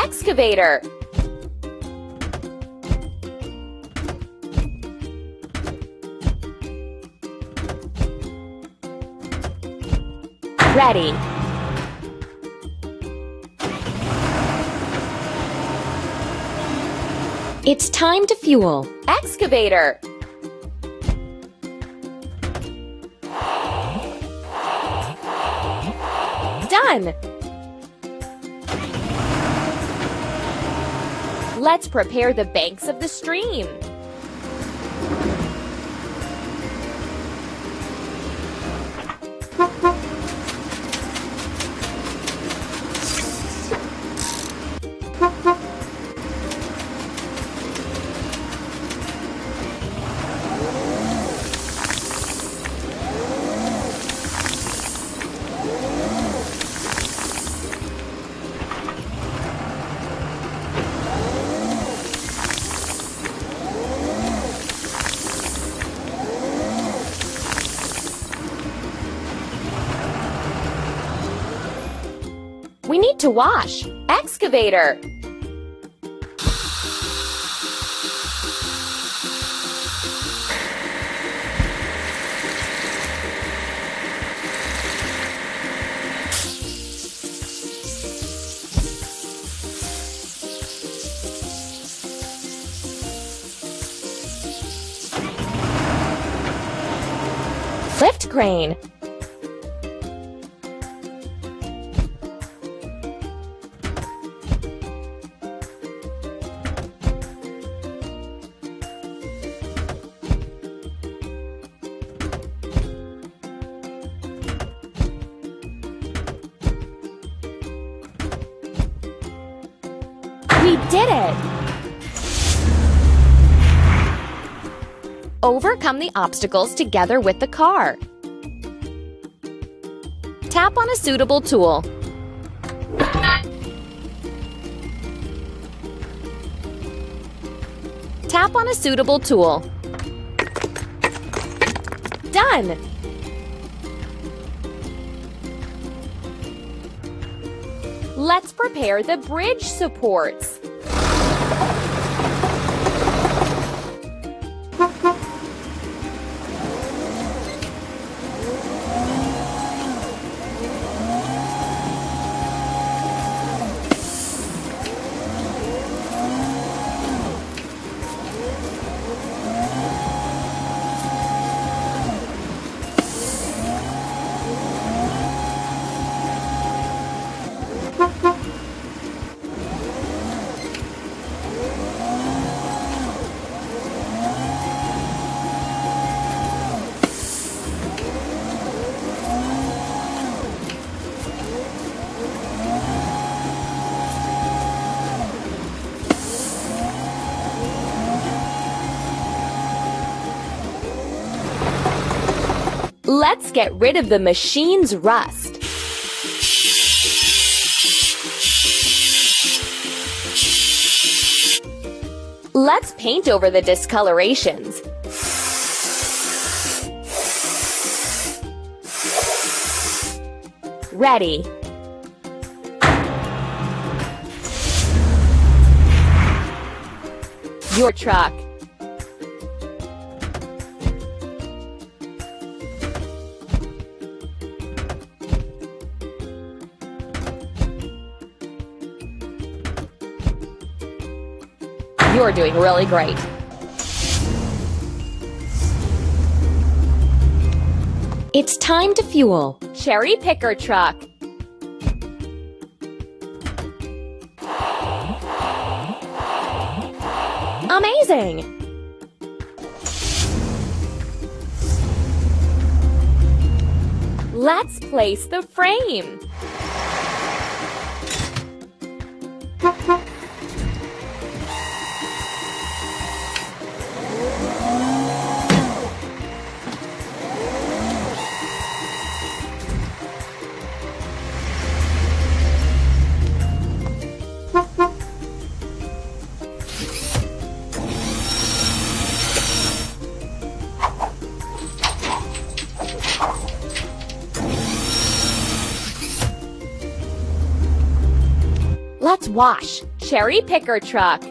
excavator. Ready. It's time to fuel. Excavator. Done. Let's prepare the banks of the stream. We need to wash. Excavator. Lift crane. We did it! Overcome the obstacles together with the car. Tap on a suitable tool. Tap on a suitable tool. Done! Let's prepare the bridge supports. Let's get rid of the machine's rust. Let's paint over the discolorations. Ready. Your truck. You're doing really great. It's time to fuel. Cherry picker truck. Amazing! Let's place the frame. Let's wash. Cherry picker truck.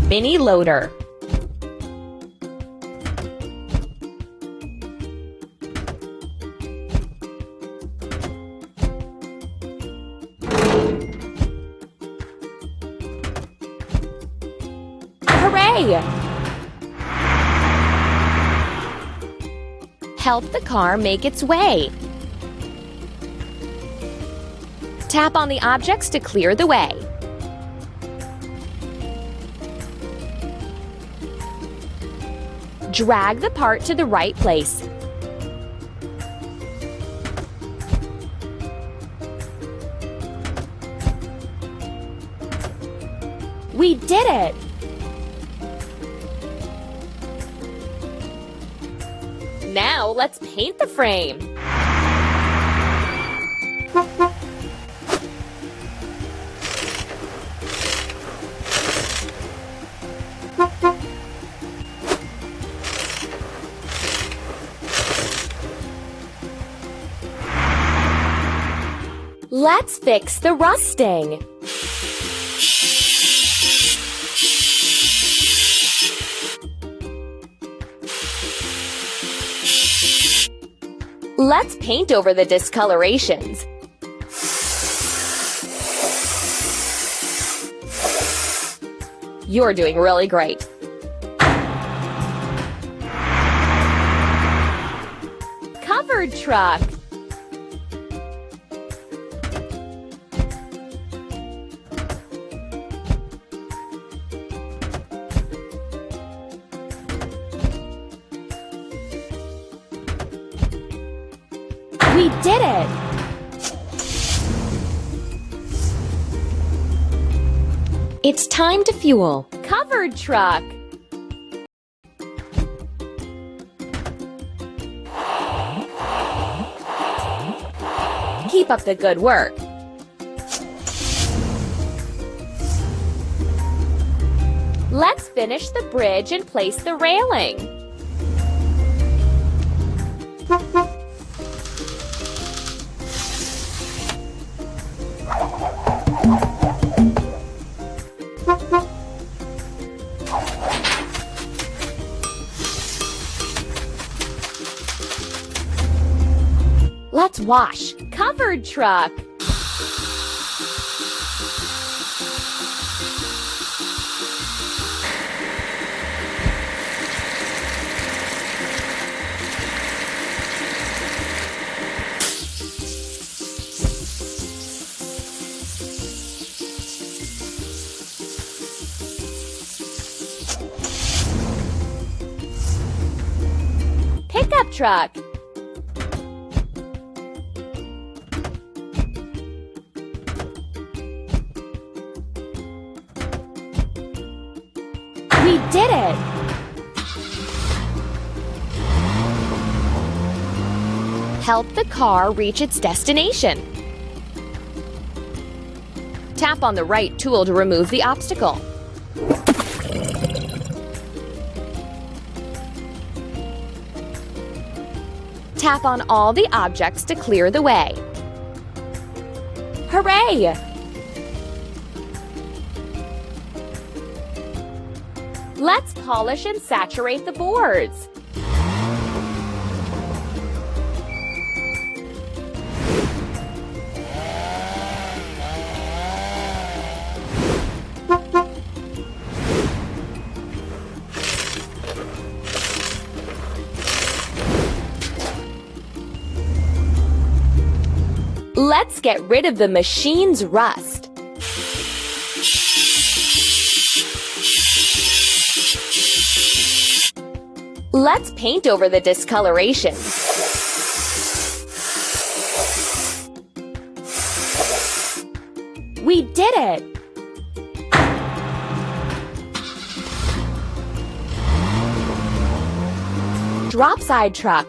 Mini loader. Hooray! Help the car make its way. Tap on the objects to clear the way. Drag the part to the right place. We did it! Now let's paint the frame. Let's fix the rusting. Let's paint over the discolorations. You're doing really great. Covered truck. We did it! It's time to fuel. Covered truck. Keep up the good work. Let's finish the bridge and place the railing. Let's wash. Covered truck. Pickup truck. We did it! Help the car reach its destination. Tap on the right tool to remove the obstacle. Tap on all the objects to clear the way. Hooray! Let's polish and saturate the boards. Let's get rid of the machine's rust. Let's paint over the discoloration. We did it! Drop side truck.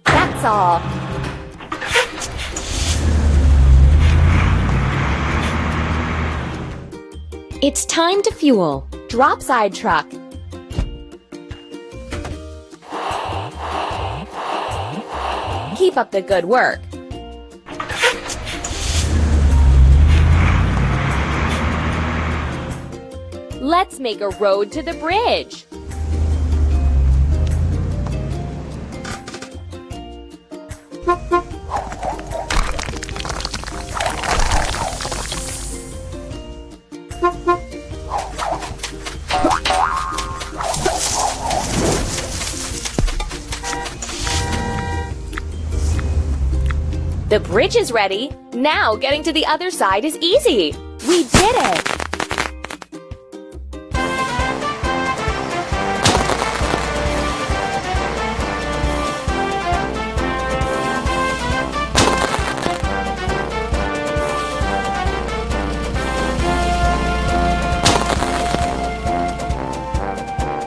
That's all. It's time to fuel. Drop side truck. Keep up the good work. Let's make a road to the bridge. The bridge is ready. Now getting to the other side is easy. We did it!